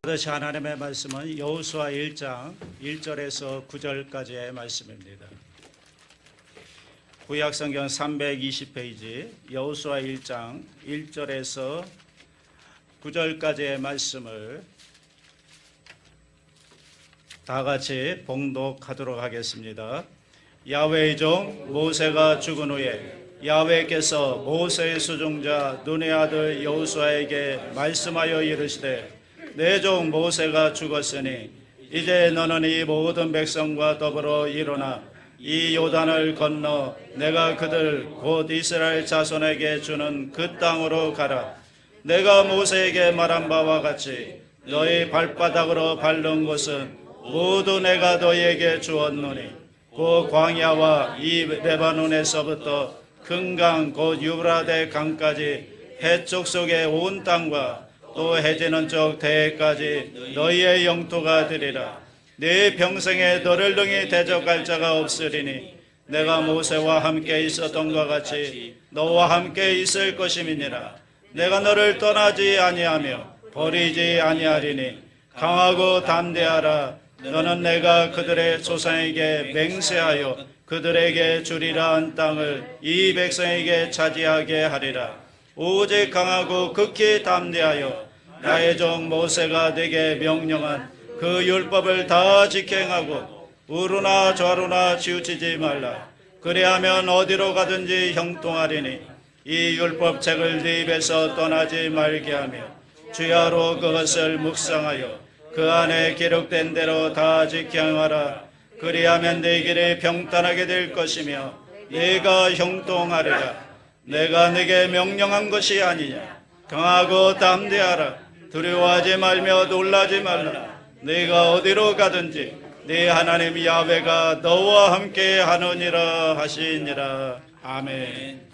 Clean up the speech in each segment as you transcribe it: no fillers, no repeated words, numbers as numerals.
다시 하나님의 말씀은 여호수아 1장 1절에서 9절까지의 말씀입니다. 구약성경 320페이지 여호수아 1장 1절에서 9절까지의 말씀을 다 같이 봉독하도록 하겠습니다. 야훼의 종 모세가 죽은 후에 야훼께서 모세의 수종자 눈의 아들 여호수아에게 말씀하여 이르시되 내 종 모세가 죽었으니 이제 너는 이 모든 백성과 더불어 일어나 이 요단을 건너 내가 그들 곧 이스라엘 자손에게 주는 그 땅으로 가라. 내가 모세에게 말한 바와 같이 너희 발바닥으로 밟는 곳은 모두 내가 너희에게 주었노니 그 광야와 이 레바논에서부터 큰 강 곧 유브라데 강까지 해쪽 속의 온 땅과 또 해지는 쪽 대해까지 너희의 영토가 되리라. 네 평생에 너를 등이 대적할 자가 없으리니 내가 모세와 함께 있었던 것 같이 너와 함께 있을 것임이니라. 내가 너를 떠나지 아니하며 버리지 아니하리니 강하고 담대하라. 너는 내가 그들의 조상에게 맹세하여 그들에게 주리라 한 땅을 이 백성에게 차지하게 하리라. 오직 강하고 극히 담대하여 나의 종 모세가 내게 명령한 그 율법을 다 직행하고 우루나 좌루나 치우치지 말라. 그리하면 어디로 가든지 형통하리니 이 율법책을 네 입에서 떠나지 말게 하며 주야로 그것을 묵상하여 그 안에 기록된 대로 다 직행하라. 그리하면 네 길이 평탄하게 될 것이며 네가 형통하리라. 내가 네게 명령한 것이 아니냐. 강하고 담대하라. 두려워하지 말며 놀라지 말라. 네가 어디로 가든지 네 하나님 야훼가 너와 함께 하느니라 하시니라. 아멘.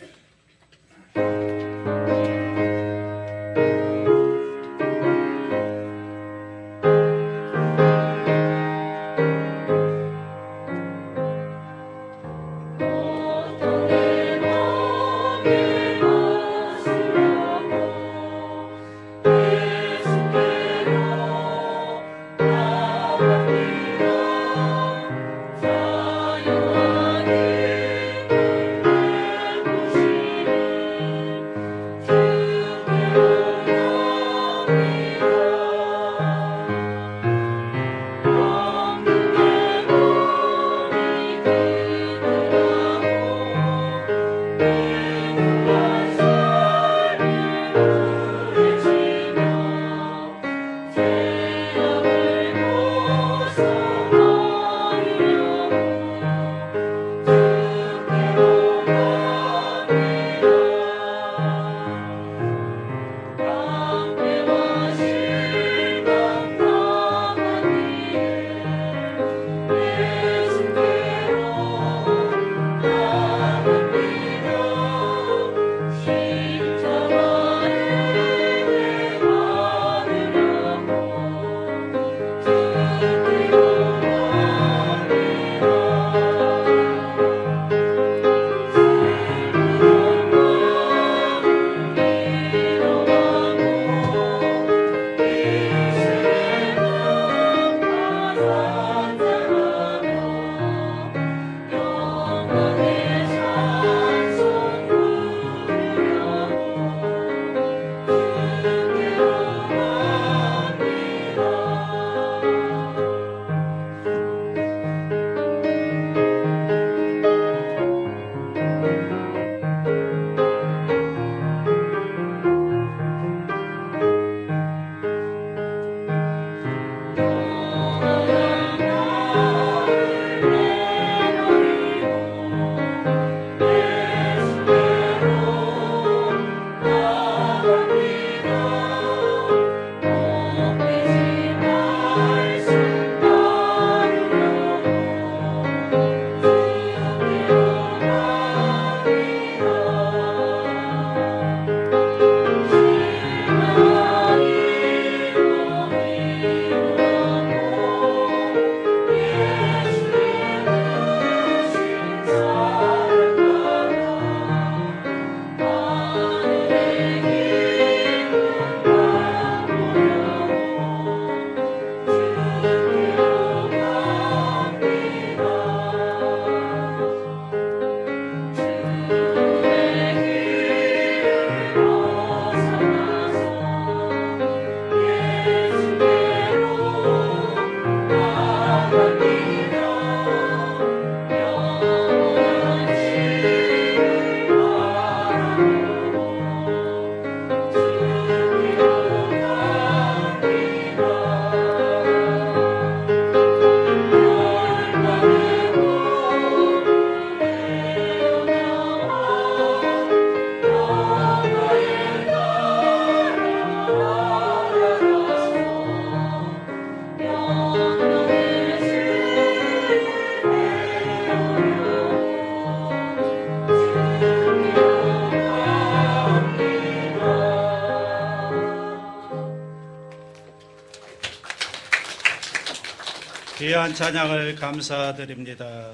귀한 찬양을 감사드립니다.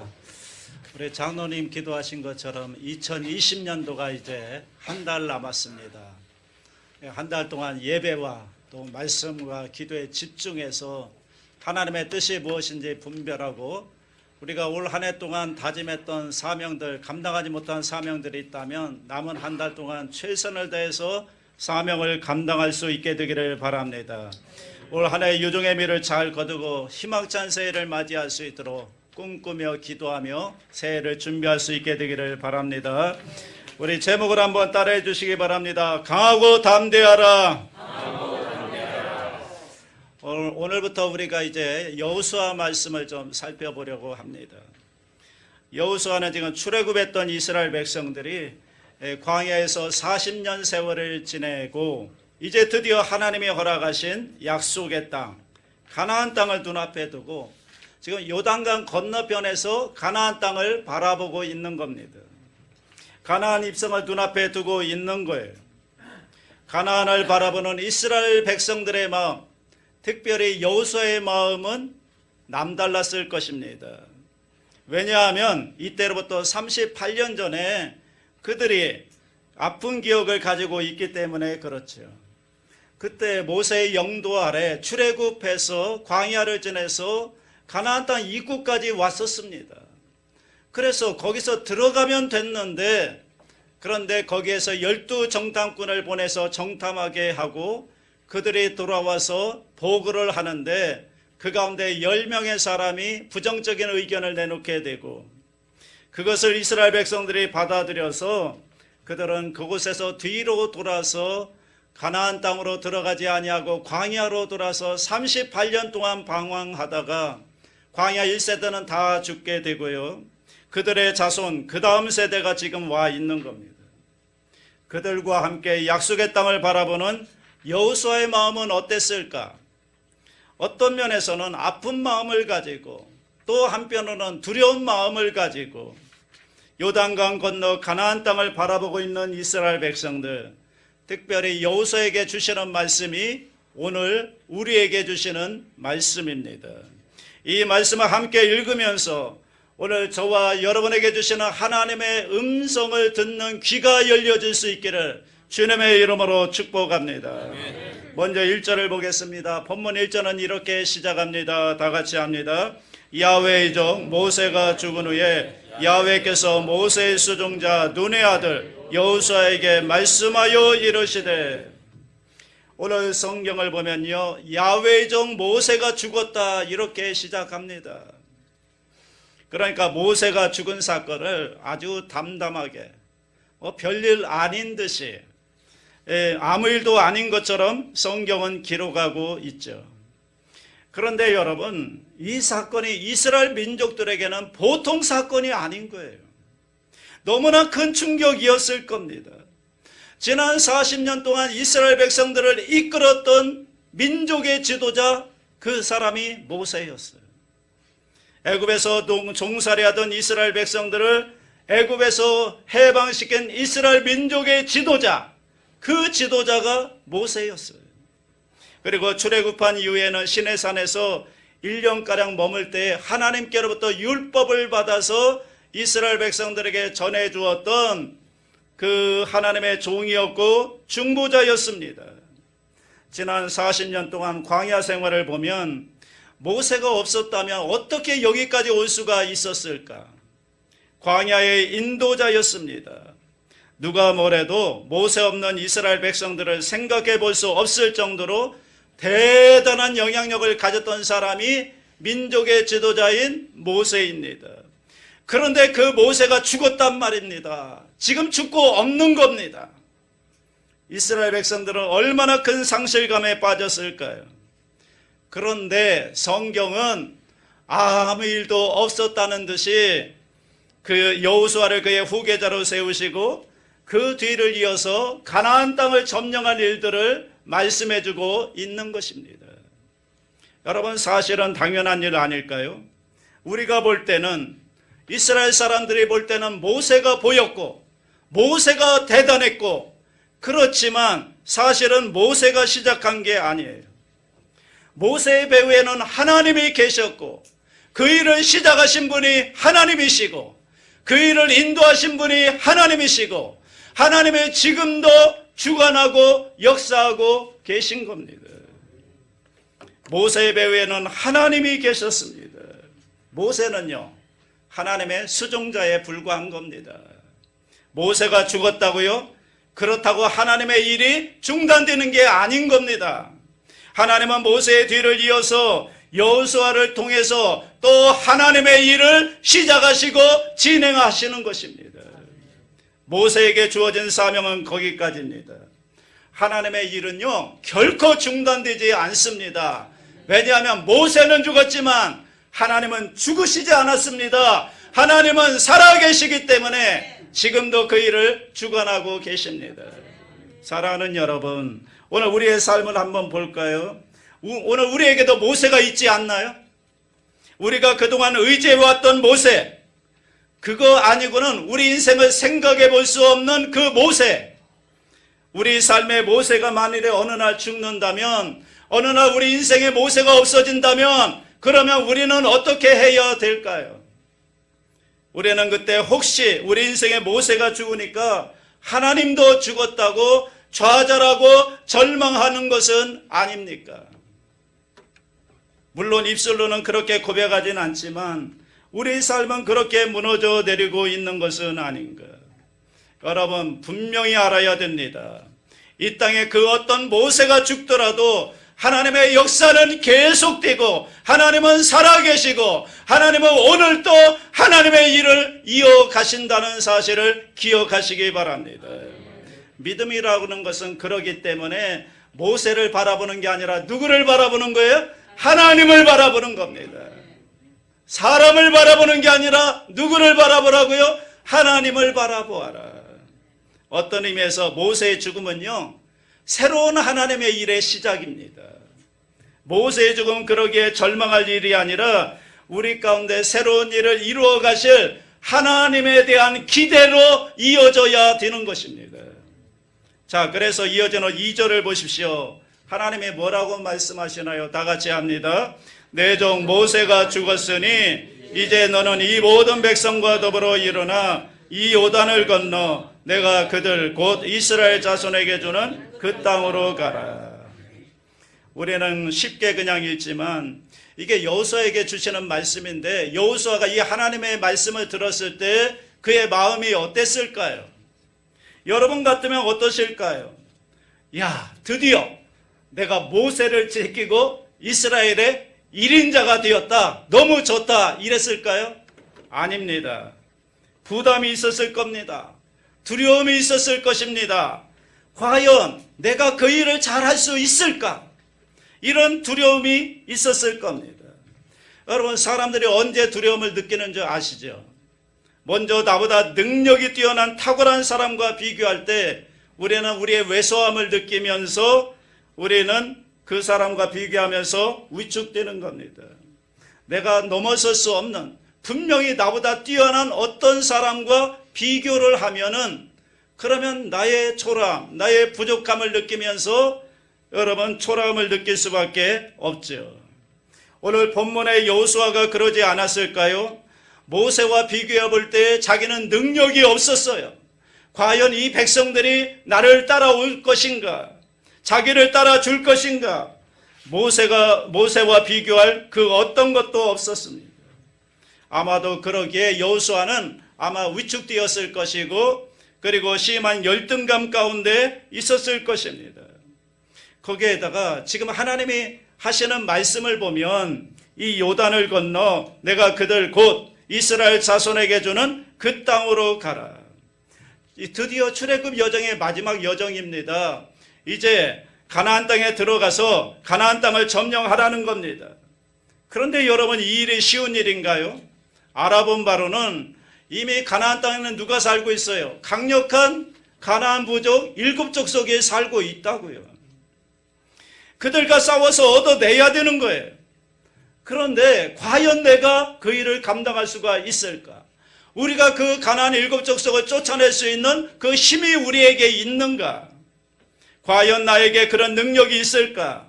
우리 장로님 기도하신 것처럼 2020년도가 이제 한 달 남았습니다. 한 달 동안 예배와 또 말씀과 기도에 집중해서 하나님의 뜻이 무엇인지 분별하고 우리가 올 한 해 동안 다짐했던 사명들, 감당하지 못한 사명들이 있다면 남은 한 달 동안 최선을 다해서 사명을 감당할 수 있게 되기를 바랍니다. 올 한 해 유종의 미를 잘 거두고 희망찬 새해를 맞이할 수 있도록 꿈꾸며 기도하며 새해를 준비할 수 있게 되기를 바랍니다. 우리 제목을 한번 따라해 주시기 바랍니다. 강하고 담대하라. 오늘부터 우리가 이제 여호수아 말씀을 좀 살펴보려고 합니다. 여호수아는 지금 출애굽했던 이스라엘 백성들이 광야에서 40년 세월을 지내고 이제 드디어 하나님이 허락하신 약속의 땅, 가나안 땅을 눈앞에 두고 지금 요단강 건너편에서 가나안 땅을 바라보고 있는 겁니다. 가나안 입성을 눈앞에 두고 있는 거예요. 가나안을 바라보는 이스라엘 백성들의 마음, 특별히 여호수아의 마음은 남달랐을 것입니다. 왜냐하면 이때로부터 38년 전에 그들이 아픈 기억을 가지고 있기 때문에 그렇죠. 그때 모세의 영도 아래 출애굽해서 광야를 지내서 가나안 땅 입구까지 왔었습니다. 그래서 거기서 들어가면 됐는데 그런데 거기에서 12정탐꾼을 보내서 정탐하게 하고 그들이 돌아와서 보고를 하는데 그 가운데 10명의 사람이 부정적인 의견을 내놓게 되고 그것을 이스라엘 백성들이 받아들여서 그들은 그곳에서 뒤로 돌아서 가나안 땅으로 들어가지 아니하고 광야로 돌아서 38년 동안 방황하다가 광야 1세대는 다 죽게 되고요. 그들의 자손 그 다음 세대가 지금 와 있는 겁니다. 그들과 함께 약속의 땅을 바라보는 여호수아의 마음은 어땠을까? 어떤 면에서는 아픈 마음을 가지고 또 한편으로는 두려운 마음을 가지고 요단강 건너 가나안 땅을 바라보고 있는 이스라엘 백성들, 특별히 여호수아에게 주시는 말씀이 오늘 우리에게 주시는 말씀입니다. 이 말씀을 함께 읽으면서 오늘 저와 여러분에게 주시는 하나님의 음성을 듣는 귀가 열려질 수 있기를 주님의 이름으로 축복합니다. 먼저 1절을 보겠습니다. 본문 1절은 이렇게 시작합니다. 다 같이 합니다. 야훼의 종 모세가 죽은 후에 야훼께서 모세의 수종자 눈의 아들 여호수아에게 말씀하여 이르시되, 오늘 성경을 보면요, 야훼의 종 모세가 죽었다 이렇게 시작합니다. 그러니까 모세가 죽은 사건을 아주 담담하게 별일 아닌 듯이 아무 일도 아닌 것처럼 성경은 기록하고 있죠. 그런데 여러분, 이 사건이 이스라엘 민족들에게는 보통 사건이 아닌 거예요. 너무나 큰 충격이었을 겁니다. 지난 40년 동안 이스라엘 백성들을 이끌었던 민족의 지도자, 그 사람이 모세였어요. 애굽에서 종살이하던 이스라엘 백성들을 애굽에서 해방시킨 이스라엘 민족의 지도자, 그 지도자가 모세였어요. 그리고 출애굽한 이후에는 시내산에서 1년가량 머물 때 하나님께로부터 율법을 받아서 이스라엘 백성들에게 전해주었던 그 하나님의 종이었고 중보자였습니다. 지난 40년 동안 광야 생활을 보면 모세가 없었다면 어떻게 여기까지 올 수가 있었을까? 광야의 인도자였습니다. 누가 뭐래도 모세 없는 이스라엘 백성들을 생각해 볼 수 없을 정도로 대단한 영향력을 가졌던 사람이 민족의 지도자인 모세입니다. 그런데 그 모세가 죽었단 말입니다. 지금 죽고 없는 겁니다. 이스라엘 백성들은 얼마나 큰 상실감에 빠졌을까요? 그런데 성경은 아무 일도 없었다는 듯이 그 여호수아를 그의 후계자로 세우시고 그 뒤를 이어서 가나안 땅을 점령할 일들을 말씀해주고 있는 것입니다. 여러분, 사실은 당연한 일 아닐까요? 우리가 볼 때는, 이스라엘 사람들이 볼 때는 모세가 보였고 모세가 대단했고, 그렇지만 사실은 모세가 시작한 게 아니에요. 모세의 배후에는 하나님이 계셨고 그 일을 시작하신 분이 하나님이시고 그 일을 인도하신 분이 하나님이시고 하나님의 지금도 주관하고 역사하고 계신 겁니다. 모세의 배후에는 하나님이 계셨습니다. 모세는요, 하나님의 수종자에 불과한 겁니다. 모세가 죽었다고요? 그렇다고 하나님의 일이 중단되는 게 아닌 겁니다. 하나님은 모세의 뒤를 이어서 여호수아를 통해서 또 하나님의 일을 시작하시고 진행하시는 것입니다. 모세에게 주어진 사명은 거기까지입니다. 하나님의 일은요, 결코 중단되지 않습니다. 왜냐하면 모세는 죽었지만 하나님은 죽으시지 않았습니다. 하나님은 살아계시기 때문에 지금도 그 일을 주관하고 계십니다. 사랑하는 여러분, 오늘 우리의 삶을 한번 볼까요? 오늘 우리에게도 모세가 있지 않나요? 우리가 그동안 의지해왔던 모세, 그거 아니고는 우리 인생을 생각해 볼 수 없는 그 모세, 우리 삶의 모세가 만일에 어느 날 죽는다면, 어느 날 우리 인생의 모세가 없어진다면 그러면 우리는 어떻게 해야 될까요? 우리는 그때 혹시 우리 인생의 모세가 죽으니까 하나님도 죽었다고 좌절하고 절망하는 것은 아닙니까? 물론 입술로는 그렇게 고백하진 않지만 우리 삶은 그렇게 무너져 내리고 있는 것은 아닌가? 여러분, 분명히 알아야 됩니다. 이 땅에 그 어떤 모세가 죽더라도 하나님의 역사는 계속되고 하나님은 살아계시고 하나님은 오늘도 하나님의 일을 이어가신다는 사실을 기억하시기 바랍니다. 믿음이라고 하는 것은 그러기 때문에 모세를 바라보는 게 아니라 누구를 바라보는 거예요? 하나님을 바라보는 겁니다. 사람을 바라보는 게 아니라 누구를 바라보라고요? 하나님을 바라보아라. 어떤 의미에서 모세의 죽음은요, 새로운 하나님의 일의 시작입니다. 모세의 죽음은 그러기에 절망할 일이 아니라 우리 가운데 새로운 일을 이루어 가실 하나님에 대한 기대로 이어져야 되는 것입니다. 자, 그래서 이어지는 2절을 보십시오. 하나님이 뭐라고 말씀하시나요? 다 같이 합니다. 내 종 모세가 죽었으니 이제 너는 이 모든 백성과 더불어 일어나 이 요단을 건너 내가 그들 곧 이스라엘 자손에게 주는 그 땅으로 가라. 우리는 쉽게 그냥 읽지만 이게 여호수아에게 주시는 말씀인데 여호수아가 이 하나님의 말씀을 들었을 때 그의 마음이 어땠을까요? 여러분 같으면 어떠실까요? 야, 드디어 내가 모세를 제끼고 이스라엘의 1인자가 되었다. 너무 좋다. 이랬을까요? 아닙니다. 부담이 있었을 겁니다. 두려움이 있었을 것입니다. 과연 내가 그 일을 잘할 수 있을까? 이런 두려움이 있었을 겁니다. 여러분, 사람들이 언제 두려움을 느끼는 줄 아시죠? 먼저 나보다 능력이 뛰어난 탁월한 사람과 비교할 때 우리는 우리의 왜소함을 느끼면서 우리는 그 사람과 비교하면서 위축되는 겁니다. 내가 넘어설 수 없는, 분명히 나보다 뛰어난 어떤 사람과 비교를 하면은 그러면 나의 초라함, 나의 부족함을 느끼면서 여러분 초라함을 느낄 수밖에 없죠. 오늘 본문의 여호수아가 그러지 않았을까요? 모세와 비교해 볼 때 자기는 능력이 없었어요. 과연 이 백성들이 나를 따라올 것인가? 자기를 따라줄 것인가? 모세와 비교할 그 어떤 것도 없었습니다. 아마도 그러기에 여호수아는 아마 위축되었을 것이고 그리고 심한 열등감 가운데 있었을 것입니다. 거기에다가 지금 하나님이 하시는 말씀을 보면 이 요단을 건너 내가 그들 곧 이스라엘 자손에게 주는 그 땅으로 가라. 드디어 출애굽 여정의 마지막 여정입니다. 이제 가나안 땅에 들어가서 가나안 땅을 점령하라는 겁니다. 그런데 여러분, 이 일이 쉬운 일인가요? 알아본 바로는 이미 가나안 땅에는 누가 살고 있어요? 강력한 가나안 부족 7족속에 살고 있다고요. 그들과 싸워서 얻어내야 되는 거예요. 그런데 과연 내가 그 일을 감당할 수가 있을까? 우리가 그 가나안 7족속을 쫓아낼 수 있는 그 힘이 우리에게 있는가? 과연 나에게 그런 능력이 있을까?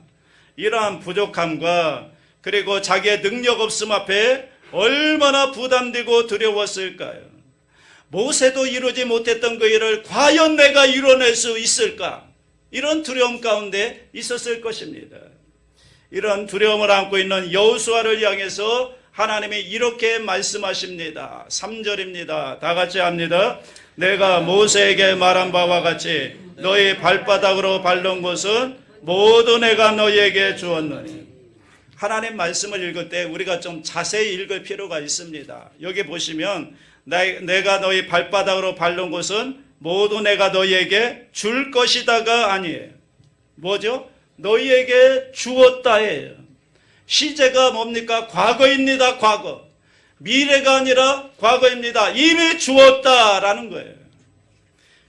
이러한 부족함과 그리고 자기의 능력 없음 앞에 얼마나 부담되고 두려웠을까요? 모세도 이루지 못했던 그 일을 과연 내가 이뤄낼 수 있을까? 이런 두려움 가운데 있었을 것입니다. 이런 두려움을 안고 있는 여호수아를 향해서 하나님이 이렇게 말씀하십니다. 3절입니다. 다 같이 합니다. 내가 모세에게 말한 바와 같이 너희 발바닥으로 밟는 곳은 모두 내가 너희에게 주었느니. 하나님 말씀을 읽을 때 우리가 좀 자세히 읽을 필요가 있습니다. 여기 보시면 내가 너희 발바닥으로 밟는 곳은 모두 내가 너희에게 줄 것이다가 아니에요. 뭐죠? 너희에게 주었다예요. 시제가 뭡니까? 과거입니다. 과거. 미래가 아니라 과거입니다. 이미 주었다라는 거예요.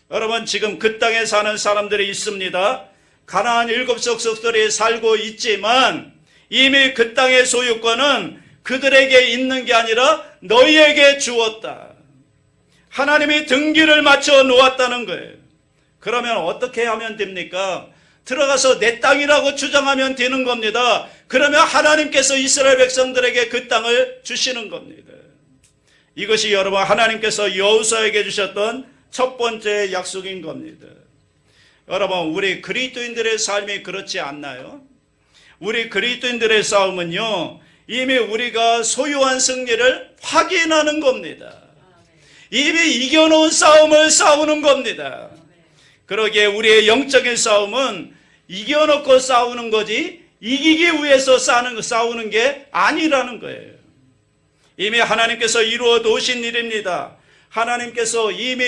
여러분, 지금 그 땅에 사는 사람들이 있습니다. 가나안 7족속들이 살고 있지만 이미 그 땅의 소유권은 그들에게 있는 게 아니라 너희에게 주었다. 하나님이 등기를 맞춰 놓았다는 거예요. 그러면 어떻게 하면 됩니까? 들어가서 내 땅이라고 주장하면 되는 겁니다. 그러면 하나님께서 이스라엘 백성들에게 그 땅을 주시는 겁니다. 이것이 여러분 하나님께서 여호수아에게 주셨던 첫 번째 약속인 겁니다. 여러분, 우리 그리스도인들의 삶이 그렇지 않나요? 우리 그리스도인들의 싸움은요, 이미 우리가 소유한 승리를 확인하는 겁니다. 이미 이겨놓은 싸움을 싸우는 겁니다. 그러기에 우리의 영적인 싸움은 이겨놓고 싸우는 거지 이기기 위해서 싸우는 게 아니라는 거예요. 이미 하나님께서 이루어 놓으신 일입니다. 하나님께서 이미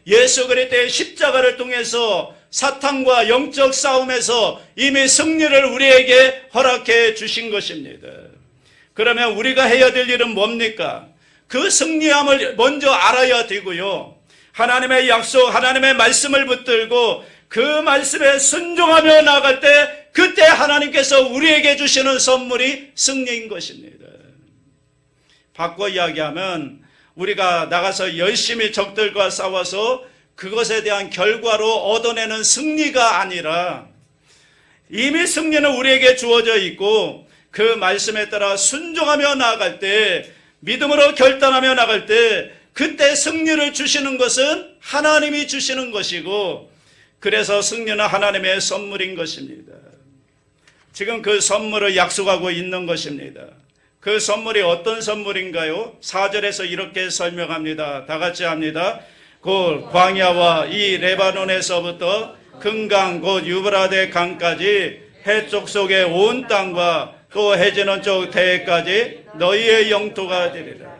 예수 그리스도의 십자가를 통해서 사탄과 영적 싸움에서 이미 승리를 우리에게 허락해 주신 것입니다. 그러면 우리가 해야 될 일은 뭡니까? 그 승리함을 먼저 알아야 되고요. 하나님의 약속, 하나님의 말씀을 붙들고 그 말씀에 순종하며 나아갈 때 그때 하나님께서 우리에게 주시는 선물이 승리인 것입니다. 바꿔 이야기하면 우리가 나가서 열심히 적들과 싸워서 그것에 대한 결과로 얻어내는 승리가 아니라 이미 승리는 우리에게 주어져 있고 그 말씀에 따라 순종하며 나아갈 때, 믿음으로 결단하며 나갈 때 그때 승리를 주시는 것은 하나님이 주시는 것이고, 그래서 승리는 하나님의 선물인 것입니다. 지금 그 선물을 약속하고 있는 것입니다. 그 선물이 어떤 선물인가요? 4절에서 이렇게 설명합니다. 다 같이 합니다. 곧 광야와 이 레바논에서부터 금강 곧 유브라데 강까지 해쪽 속의 온 땅과 또 해지는 쪽 대해까지 너희의 영토가 되리라.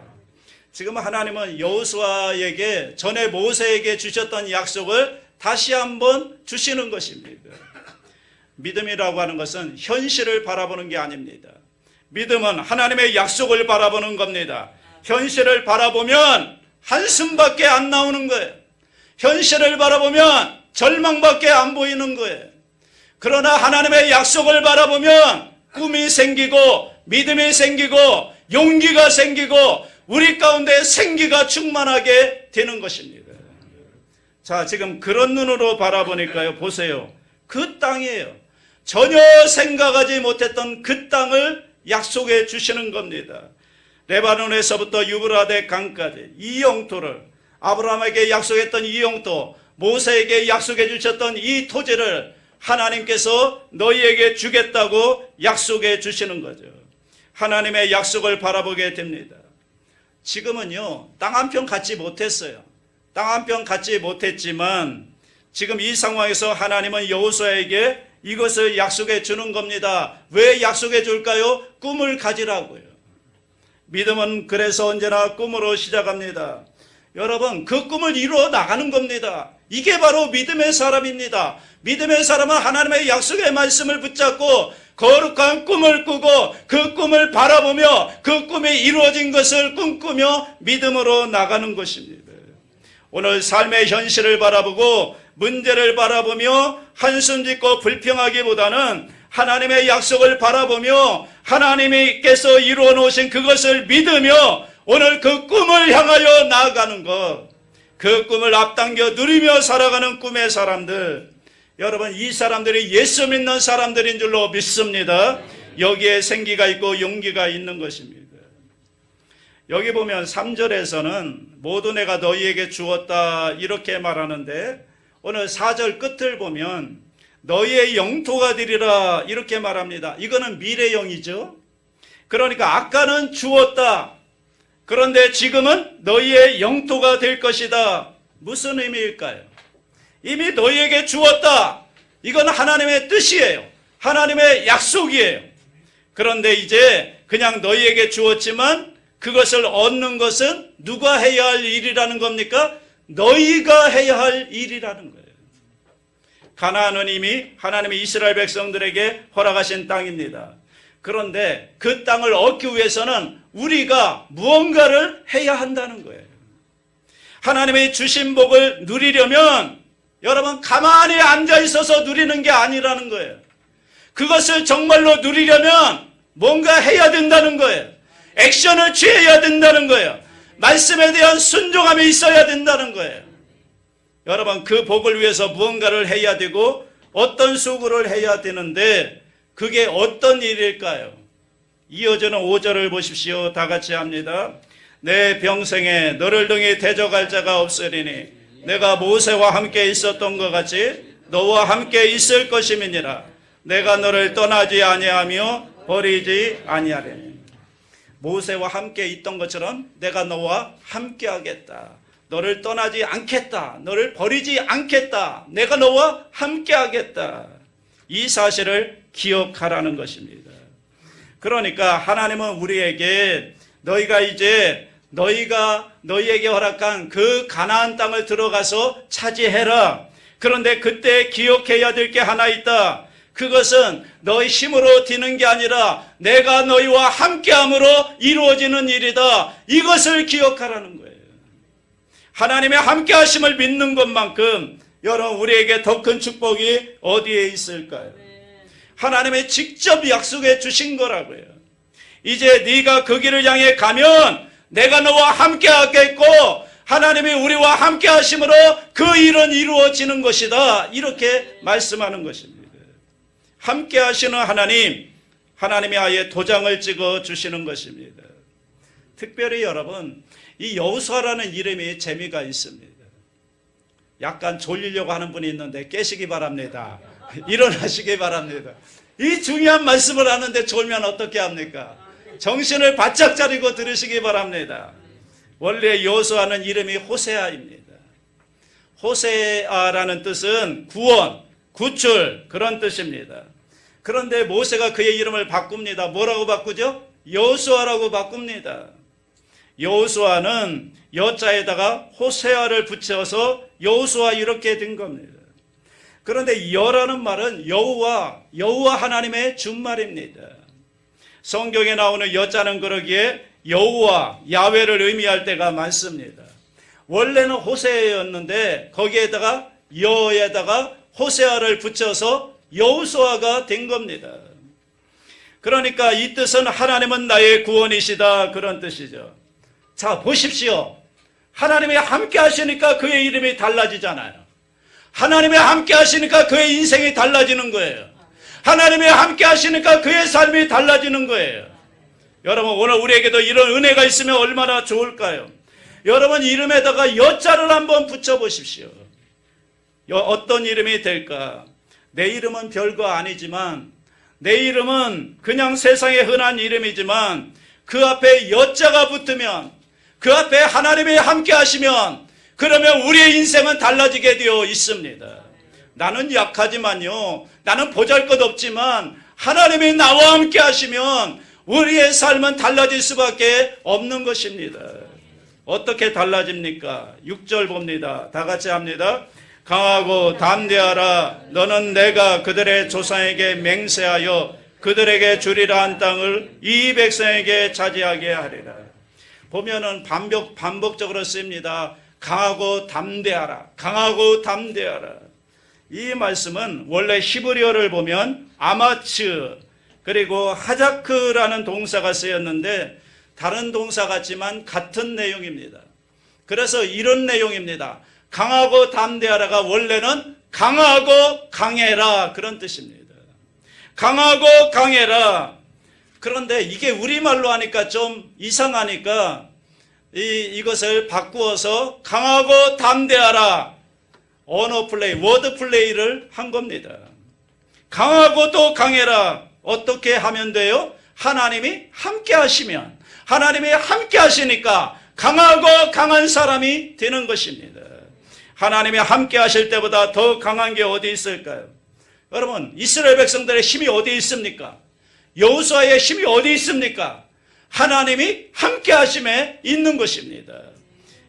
지금 하나님은 여호수아에게 전에 모세에게 주셨던 약속을 다시 한번 주시는 것입니다. 믿음이라고 하는 것은 현실을 바라보는 게 아닙니다. 믿음은 하나님의 약속을 바라보는 겁니다. 현실을 바라보면 한숨밖에 안 나오는 거예요. 현실을 바라보면 절망밖에 안 보이는 거예요. 그러나 하나님의 약속을 바라보면 꿈이 생기고 믿음이 생기고 용기가 생기고 우리 가운데 생기가 충만하게 되는 것입니다. 자, 지금 그런 눈으로 바라보니까요, 보세요. 그 땅이에요. 전혀 생각하지 못했던 그 땅을 약속해 주시는 겁니다. 레바논에서부터 유브라데 강까지 이 영토를, 아브라함에게 약속했던 이 영토, 모세에게 약속해 주셨던 이 토지를 하나님께서 너희에게 주겠다고 약속해 주시는 거죠. 하나님의 약속을 바라보게 됩니다. 지금은요, 땅 한 평 갖지 못했어요. 땅 한 평 갖지 못했지만 지금 이 상황에서 하나님은 여호수아에게 이것을 약속해 주는 겁니다. 왜 약속해 줄까요? 꿈을 가지라고요. 믿음은 그래서 언제나 꿈으로 시작합니다. 여러분, 그 꿈을 이루어 나가는 겁니다. 이게 바로 믿음의 사람입니다. 믿음의 사람은 하나님의 약속의 말씀을 붙잡고 거룩한 꿈을 꾸고 그 꿈을 바라보며 그 꿈이 이루어진 것을 꿈꾸며 믿음으로 나가는 것입니다. 오늘 삶의 현실을 바라보고 문제를 바라보며 한숨 짓고 불평하기보다는 하나님의 약속을 바라보며 하나님께서 이루어 놓으신 그것을 믿으며 오늘 그 꿈을 향하여 나아가는 것, 그 꿈을 앞당겨 누리며 살아가는 꿈의 사람들, 여러분, 이 사람들이 예수 믿는 사람들인 줄로 믿습니다. 여기에 생기가 있고 용기가 있는 것입니다. 여기 보면 3절에서는 모두 내가 너희에게 주었다 이렇게 말하는데 오늘 4절 끝을 보면 너희의 영토가 되리라 이렇게 말합니다. 이거는 미래형이죠. 그러니까 아까는 주었다. 그런데 지금은 너희의 영토가 될 것이다. 무슨 의미일까요? 이미 너희에게 주었다. 이건 하나님의 뜻이에요. 하나님의 약속이에요. 그런데 이제 그냥 너희에게 주었지만 그것을 얻는 것은 누가 해야 할 일이라는 겁니까? 너희가 해야 할 일이라는 거예요. 가나안은 이미 하나님이 이스라엘 백성들에게 허락하신 땅입니다. 그런데 그 땅을 얻기 위해서는 우리가 무언가를 해야 한다는 거예요. 하나님의 주신 복을 누리려면 여러분 가만히 앉아 있어서 누리는 게 아니라는 거예요. 그것을 정말로 누리려면 뭔가 해야 된다는 거예요. 액션을 취해야 된다는 거예요. 말씀에 대한 순종함이 있어야 된다는 거예요. 여러분 그 복을 위해서 무언가를 해야 되고 어떤 수고를 해야 되는데 그게 어떤 일일까요? 이어지는 5절을 보십시오. 다 같이 합니다. 내 평생에 너를 등에 대적할 자가 없으리니 내가 모세와 함께 있었던 것 같이 너와 함께 있을 것임이니라. 내가 너를 떠나지 아니하며 버리지 아니하리니. 모세와 함께 있던 것처럼 내가 너와 함께 하겠다. 너를 떠나지 않겠다. 너를 버리지 않겠다. 내가 너와 함께 하겠다. 이 사실을 기억하라는 것입니다. 그러니까 하나님은 우리에게 너희에게 허락한 그 가나안 땅을 들어가서 차지해라. 그런데 그때 기억해야 될 게 하나 있다. 그것은 너희 힘으로 되는 게 아니라 내가 너희와 함께함으로 이루어지는 일이다. 이것을 기억하라는 거예요. 하나님의 함께하심을 믿는 것만큼 여러분 우리에게 더 큰 축복이 어디에 있을까요? 하나님의 직접 약속해 주신 거라고요. 이제 네가 그 길을 향해 가면 내가 너와 함께 하겠고 하나님이 우리와 함께 하심으로 그 일은 이루어지는 것이다. 이렇게 말씀하는 것입니다. 함께 하시는 하나님이 아예 도장을 찍어 주시는 것입니다. 특별히 여러분 이 여호수아라는 이름이 재미가 있습니다. 약간 졸리려고 하는 분이 있는데 깨시기 바랍니다. 일어나시기 바랍니다. 이 중요한 말씀을 하는데 졸면 어떻게 합니까? 정신을 바짝 차리고 들으시기 바랍니다. 원래 여호수아는 이름이 호세아입니다. 호세아라는 뜻은 구원, 구출 그런 뜻입니다. 그런데 모세가 그의 이름을 바꿉니다. 뭐라고 바꾸죠? 여호수아라고 바꿉니다. 여호수아는 여자에다가 호세아를 붙여서 여호수아 이렇게 된 겁니다. 그런데 여라는 말은 여호와 하나님의 준말입니다. 성경에 나오는 여자는 그러기에 여호와 야훼를 의미할 때가 많습니다. 원래는 호세아였는데 거기에다가 여에다가 호세아를 붙여서 여호수아가 된 겁니다. 그러니까 이 뜻은 하나님은 나의 구원이시다 그런 뜻이죠. 자 보십시오. 하나님이 함께 하시니까 그의 이름이 달라지잖아요. 하나님이 함께 하시니까 그의 인생이 달라지는 거예요. 하나님이 함께 하시니까 그의 삶이 달라지는 거예요. 여러분 오늘 우리에게도 이런 은혜가 있으면 얼마나 좋을까요? 여러분 이름에다가 여자를 한번 붙여보십시오. 어떤 이름이 될까? 내 이름은 별거 아니지만 내 이름은 그냥 세상에 흔한 이름이지만 그 앞에 여자가 붙으면 그 앞에 하나님이 함께 하시면 그러면 우리의 인생은 달라지게 되어 있습니다. 나는 약하지만요. 나는 보잘것없지만 하나님이 나와 함께 하시면 우리의 삶은 달라질 수밖에 없는 것입니다. 어떻게 달라집니까? 6절 봅니다. 다 같이 합니다. 강하고 담대하라. 너는 내가 그들의 조상에게 맹세하여 그들에게 주리라 한 땅을 이 백성에게 차지하게 하리라. 보면은 반복적으로 씁니다. 강하고 담대하라. 강하고 담대하라. 이 말씀은 원래 히브리어를 보면 아마츠 그리고 하자크라는 동사가 쓰였는데 다른 동사 같지만 같은 내용입니다. 그래서 이런 내용입니다. 강하고 담대하라가 원래는 강하고 강해라 그런 뜻입니다. 강하고 강해라. 그런데 이게 우리말로 하니까 좀 이상하니까 이것을 바꾸어서 강하고 담대하라. 언어 플레이, 워드 플레이를 한 겁니다. 강하고 또 강해라. 어떻게 하면 돼요? 하나님이 함께 하시면, 하나님이 함께 하시니까 강하고 강한 사람이 되는 것입니다. 하나님이 함께 하실 때보다 더 강한 게 어디 있을까요? 여러분, 이스라엘 백성들의 힘이 어디 있습니까? 여호수아의 힘이 어디 있습니까? 하나님이 함께 하심에 있는 것입니다.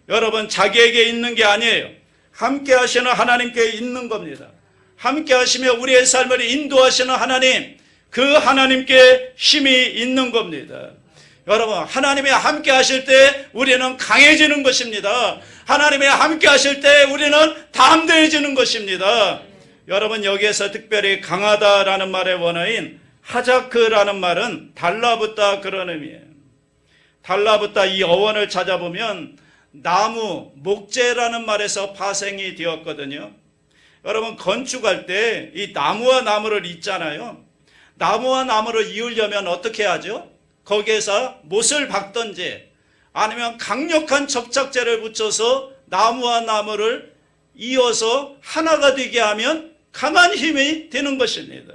여러분, 자기에게 있는 게 아니에요. 함께 하시는 하나님께 있는 겁니다. 함께 하시며 우리의 삶을 인도하시는 하나님, 그 하나님께 힘이 있는 겁니다. 여러분, 하나님이 함께 하실 때 우리는 강해지는 것입니다. 하나님이 함께 하실 때 우리는 담대해지는 것입니다. 여러분, 여기에서 특별히 강하다라는 말의 원어인 하자크라는 말은 달라붙다 그런 의미예요. 달라붙다 이 어원을 찾아보면 나무, 목재라는 말에서 파생이 되었거든요. 여러분, 건축할 때 이 나무와 나무를 잇잖아요. 나무와 나무를 이으려면 어떻게 하죠? 거기에서 못을 박든지 아니면 강력한 접착제를 붙여서 나무와 나무를 이어서 하나가 되게 하면 강한 힘이 되는 것입니다.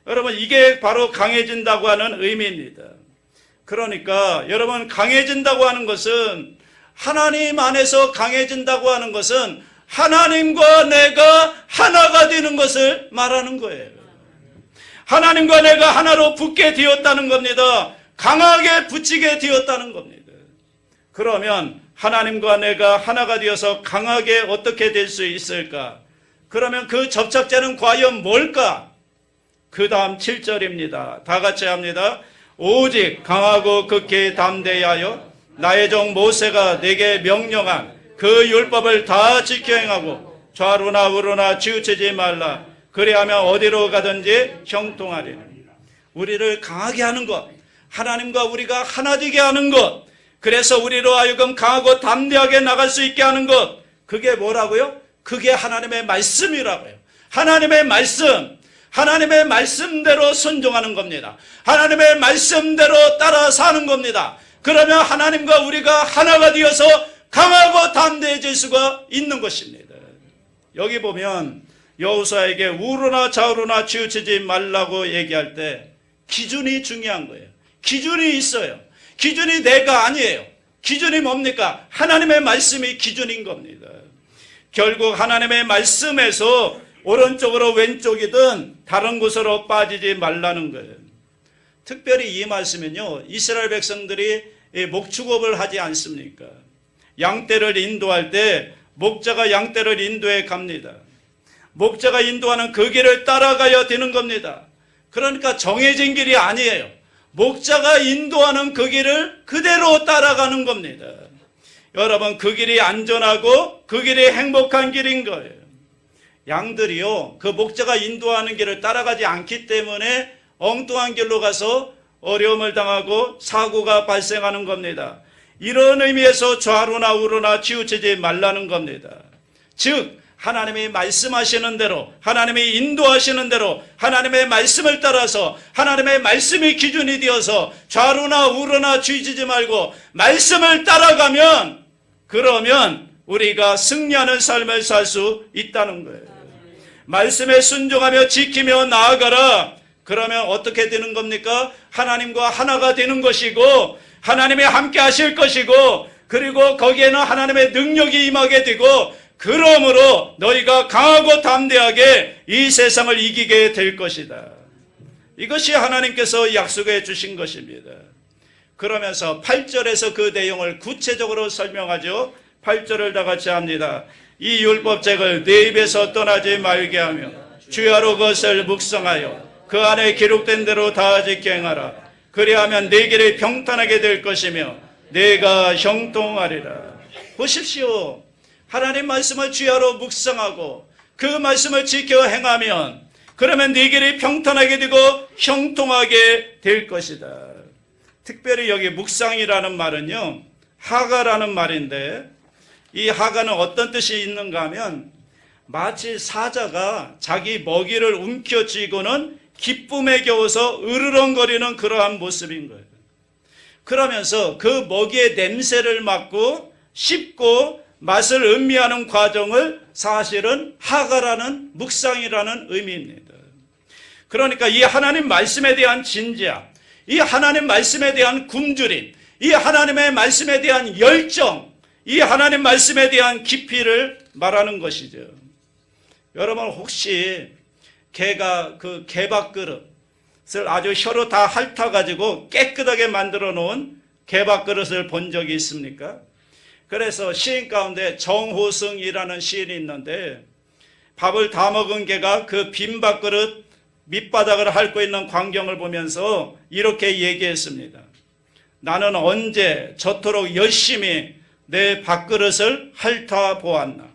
여러분, 이게 바로 강해진다고 하는 의미입니다. 그러니까 여러분, 강해진다고 하는 것은, 하나님 안에서 강해진다고 하는 것은 하나님과 내가 하나가 되는 것을 말하는 거예요. 하나님과 내가 하나로 붙게 되었다는 겁니다. 강하게 붙이게 되었다는 겁니다. 그러면 하나님과 내가 하나가 되어서 강하게 어떻게 될 수 있을까? 그러면 그 접착제는 과연 뭘까? 그 다음 7절입니다. 다 같이 합니다. 오직 강하고 극히 담대하여 나의 종 모세가 내게 명령한 그 율법을 다 지켜 행하고 좌로나 우로나 치우치지 말라. 그리하면 어디로 가든지 형통하리라. 우리를 강하게 하는 것, 하나님과 우리가 하나 되게 하는 것, 그래서 우리로 하여금 강하고 담대하게 나갈 수 있게 하는 것, 그게 뭐라고요? 그게 하나님의 말씀이라고요. 하나님의 말씀, 하나님의 말씀대로 순종하는 겁니다. 하나님의 말씀대로 따라 사는 겁니다. 그러면 하나님과 우리가 하나가 되어서 강하고 담대해질 수가 있는 것입니다. 여기 보면 여호수아에게 우로나 좌우로나 치우치지 말라고 얘기할 때 기준이 중요한 거예요. 기준이 있어요. 기준이 내가 아니에요. 기준이 뭡니까? 하나님의 말씀이 기준인 겁니다. 결국 하나님의 말씀에서 오른쪽으로 왼쪽이든 다른 곳으로 빠지지 말라는 거예요. 특별히 이 말씀은요, 이스라엘 백성들이 목축업을 하지 않습니까? 양떼를 인도할 때 목자가 양떼를 인도해 갑니다. 목자가 인도하는 그 길을 따라가야 되는 겁니다. 그러니까 정해진 길이 아니에요. 목자가 인도하는 그 길을 그대로 따라가는 겁니다. 여러분, 그 길이 안전하고 그 길이 행복한 길인 거예요. 양들이요, 그 목자가 인도하는 길을 따라가지 않기 때문에 엉뚱한 길로 가서 어려움을 당하고 사고가 발생하는 겁니다. 이런 의미에서 좌로나 우로나 치우치지 말라는 겁니다. 즉 하나님이 말씀하시는 대로, 하나님이 인도하시는 대로 하나님의 말씀을 따라서 하나님의 말씀이 기준이 되어서 좌로나 우로나 치우치지 말고 말씀을 따라가면, 그러면 우리가 승리하는 삶을 살 수 있다는 거예요. 말씀에 순종하며 지키며 나아가라. 그러면 어떻게 되는 겁니까? 하나님과 하나가 되는 것이고 하나님이 함께 하실 것이고, 그리고 거기에는 하나님의 능력이 임하게 되고, 그러므로 너희가 강하고 담대하게 이 세상을 이기게 될 것이다. 이것이 하나님께서 약속해 주신 것입니다. 그러면서 8절에서 그 내용을 구체적으로 설명하죠. 8절을 다 같이 합니다. 이 율법책을 내 입에서 떠나지 말게 하며 주야로 그것을 묵상하여 그 안에 기록된 대로 다 지켜 행하라. 그리하면 내 길이 평탄하게 될 것이며 내가 형통하리라. 보십시오. 하나님 말씀을 주야로 묵상하고 그 말씀을 지켜 행하면, 그러면 네 길이 평탄하게 되고 형통하게 될 것이다. 특별히 여기 묵상이라는 말은요, 하가라는 말인데, 이 하가는 어떤 뜻이 있는가 하면 마치 사자가 자기 먹이를 움켜쥐고는 기쁨에 겨워서 으르렁거리는 그러한 모습인 거예요. 그러면서 그 먹이의 냄새를 맡고 씹고 맛을 음미하는 과정을 사실은 하가라는 묵상이라는 의미입니다. 그러니까 이 하나님 말씀에 대한 진지함, 이 하나님 말씀에 대한 굶주림, 이 하나님의 말씀에 대한 열정, 이 하나님 말씀에 대한 깊이를 말하는 것이죠. 여러분 혹시 개가 그 개밥그릇을 아주 혀로 다 핥아가지고 깨끗하게 만들어 놓은 개밥그릇을 본 적이 있습니까? 그래서 시인 가운데 정호승이라는 시인이 있는데 밥을 다 먹은 개가 그 빈 밥그릇 밑바닥을 핥고 있는 광경을 보면서 이렇게 얘기했습니다. 나는 언제 저토록 열심히 내 밥그릇을 핥아 보았나.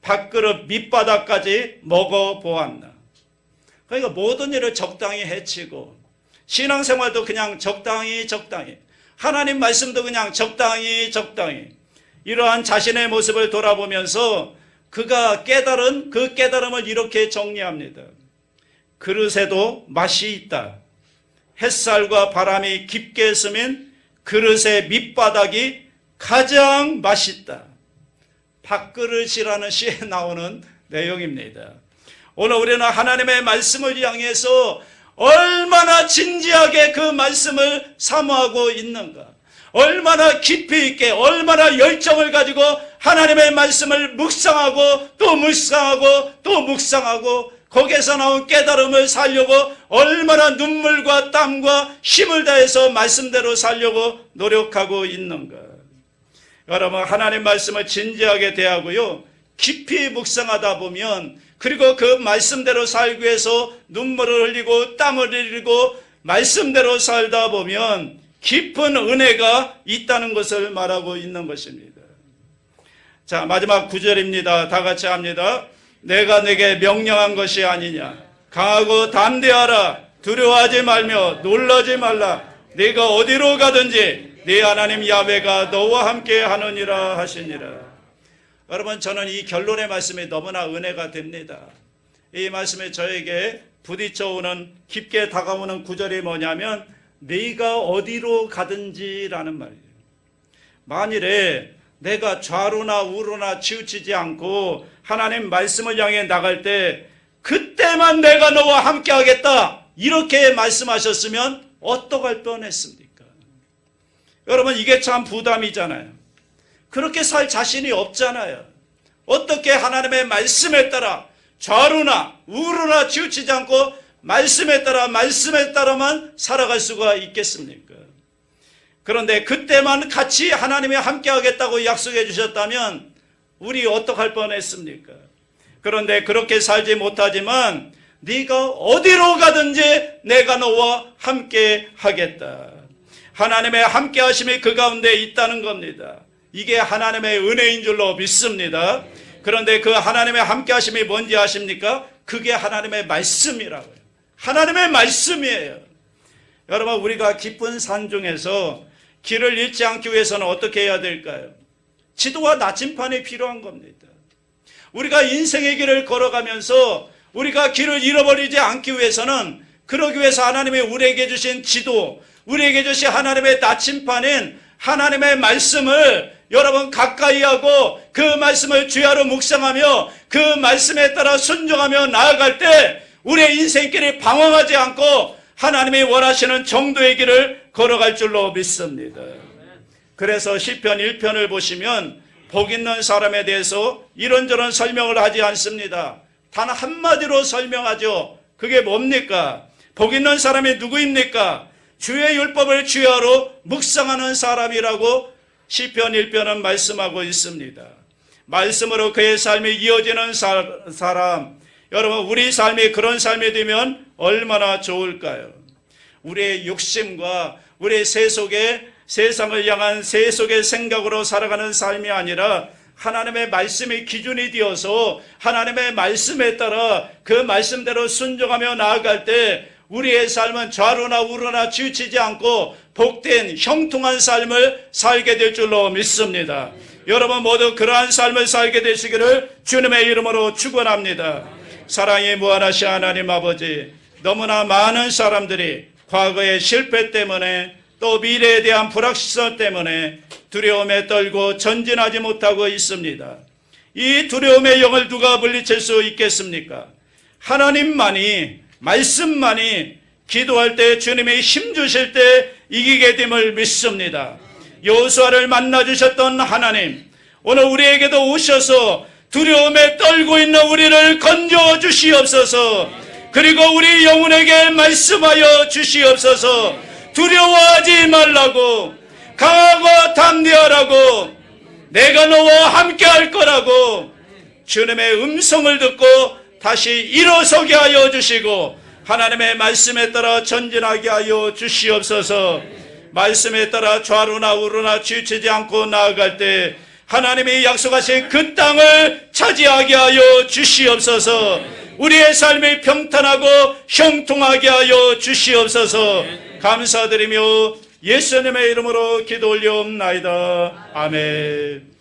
밥그릇 밑바닥까지 먹어 보았나. 그러니까 모든 일을 적당히 해치고 신앙생활도 그냥 적당히 하나님 말씀도 그냥 적당히 이러한 자신의 모습을 돌아보면서 그가 깨달은 그 깨달음을 이렇게 정리합니다. 그릇에도 맛이 있다. 햇살과 바람이 깊게 스민 그릇의 밑바닥이 가장 맛있다. 밥그릇이라는 시에 나오는 내용입니다. 오늘 우리는 하나님의 말씀을 향해서 얼마나 진지하게 그 말씀을 사모하고 있는가. 얼마나 깊이 있게 얼마나 열정을 가지고 하나님의 말씀을 묵상하고 또 묵상하고 또 묵상하고 거기에서 나온 깨달음을 살려고 얼마나 눈물과 땀과 힘을 다해서 말씀대로 살려고 노력하고 있는가. 여러분 하나님 말씀을 진지하게 대하고요 깊이 묵상하다 보면 그리고 그 말씀대로 살기 위해서 눈물을 흘리고 땀을 흘리고 말씀대로 살다 보면 깊은 은혜가 있다는 것을 말하고 있는 것입니다. 자, 마지막 9절입니다. 다 같이 합니다. 내가 내게 명령한 것이 아니냐. 강하고 담대하라. 두려워하지 말며 놀라지 말라. 네가 어디로 가든지 네 하나님 야훼가 너와 함께 하느니라 하시니라. 여러분 저는 이 결론의 말씀이 너무나 은혜가 됩니다. 이 말씀이 저에게 부딪혀오는 깊게 다가오는 구절이 뭐냐면 네가 어디로 가든지라는 말이에요. 만일에 내가 좌로나 우로나 치우치지 않고 하나님 말씀을 향해 나갈 때 그때만 내가 너와 함께 하겠다 이렇게 말씀하셨으면 어떡할 뻔했습니까? 여러분 이게 참 부담이잖아요. 그렇게 살 자신이 없잖아요. 어떻게 하나님의 말씀에 따라 좌로나 우로나 치우치지 않고 말씀에 따라만 살아갈 수가 있겠습니까? 그런데 그때만 같이 하나님이 함께 하겠다고 약속해 주셨다면 우리 어떡할 뻔했습니까? 그런데 그렇게 살지 못하지만 네가 어디로 가든지 내가 너와 함께 하겠다. 하나님의 함께 하심이 그 가운데 있다는 겁니다. 이게 하나님의 은혜인 줄로 믿습니다. 그런데 그 하나님의 함께 하심이 뭔지 아십니까? 그게 하나님의 말씀이라고요. 하나님의 말씀이에요. 여러분 우리가 깊은 산 중에서 길을 잃지 않기 위해서는 어떻게 해야 될까요? 지도와 나침판이 필요한 겁니다. 우리가 인생의 길을 걸어가면서 우리가 길을 잃어버리지 않기 위해서는 그러기 위해서 하나님이 우리에게 주신 지도, 우리에게 주신 하나님의 나침판인 하나님의 말씀을 여러분 가까이 하고 그 말씀을 주야로 묵상하며 그 말씀에 따라 순종하며 나아갈 때 우리의 인생길이 방황하지 않고 하나님이 원하시는 정도의 길을 걸어갈 줄로 믿습니다. 그래서 시편 1편을 보시면 복 있는 사람에 대해서 이런저런 설명을 하지 않습니다. 단 한마디로 설명하죠. 그게 뭡니까? 복 있는 사람이 누구입니까? 주의 율법을 주야로 묵상하는 사람이라고 시편 1편은 말씀하고 있습니다. 말씀으로 그의 삶이 이어지는 사람, 여러분 우리 삶이 그런 삶이 되면 얼마나 좋을까요? 우리의 욕심과 우리의 세상을 향한 세속의 생각으로 살아가는 삶이 아니라 하나님의 말씀이 기준이 되어서 하나님의 말씀에 따라 그 말씀대로 순종하며 나아갈 때 우리의 삶은 좌로나 우로나 치우치지 않고 복된 형통한 삶을 살게 될 줄로 믿습니다. 여러분 모두 그러한 삶을 살게 되시기를 주님의 이름으로 축원합니다. 사랑이 무한하신 하나님 아버지, 너무나 많은 사람들이 과거의 실패 때문에 또 또 미래에 대한 불확실성 때문에 두려움에 떨고 전진하지 못하고 있습니다. 이 두려움의 영을 누가 물리칠 수 있겠습니까? 하나님만이, 말씀만이 기도할 때 주님이 힘 주실 때 이기게 됨을 믿습니다. 여호수아를 만나주셨던 하나님, 오늘 우리에게도 오셔서 두려움에 떨고 있는 우리를 건져 주시옵소서. 그리고 우리 영혼에게 말씀하여 주시옵소서. 두려워하지 말라고, 강하고 담대하라고, 내가 너와 함께 할 거라고 주님의 음성을 듣고 다시 일어서게 하여 주시고 하나님의 말씀에 따라 전진하게 하여 주시옵소서. 말씀에 따라 좌로나 우로나 치우치지 않고 나아갈 때 하나님이 약속하신 그 땅을 차지하게 하여 주시옵소서. 우리의 삶이 평탄하고 형통하게 하여 주시옵소서. 감사드리며 예수님의 이름으로 기도 올리옵나이다. 아멘.